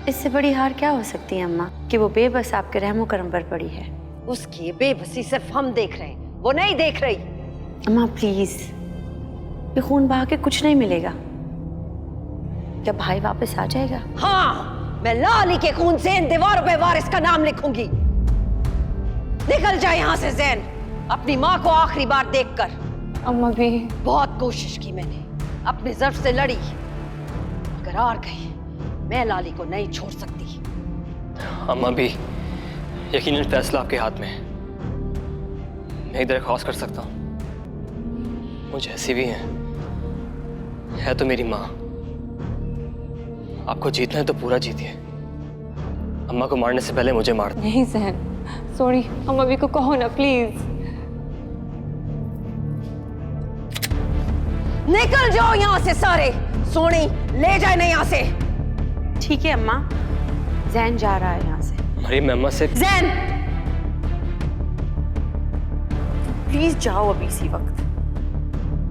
इससे बड़ी हार क्या हो सकती है अम्मा कि वो बेबस आपके रहमो करम पर पड़ी है। उसकी बेबसी सिर्फ हम देख रहे हैं, वो नहीं देख रही। अम्मा प्लीज, ये खून बहा के कुछ नहीं मिलेगा। जब भाई वापस आ जाएगा। हाँ, मैं लाली के खून से इन दीवारों पे वारिस का नाम लिखूंगी। निकल जाए यहाँ से जैन, अपनी माँ को आखिरी बार देखकर। अम्मा भी। बहुत कोशिश की मैंने, अपने ज़र्फ से लड़ी, मगर हार गई। मैं लाली को नहीं छोड़ सकती। अम्मा भी, यकीनन फैसला आपके हाथ में है। मैं एक दरख्वास्त कर सकता हूँ, वो जैसी भी है तो मेरी माँ। आपको जीतना है तो पूरा जीतिए। अम्मा को मारने से पहले मुझे मार दो। नहीं जैन, सॉरी, अम्मा भी को कहो ना प्लीज। निकल जाओ यहाँ से सारे। सोनी, ले जाए नहीं यहाँ से। ठीक है अम्मा, जैन जा रहा है यहाँ से। मरियम, मैं अम्मा से। जैन प्लीज जाओ अभी इसी वक्त।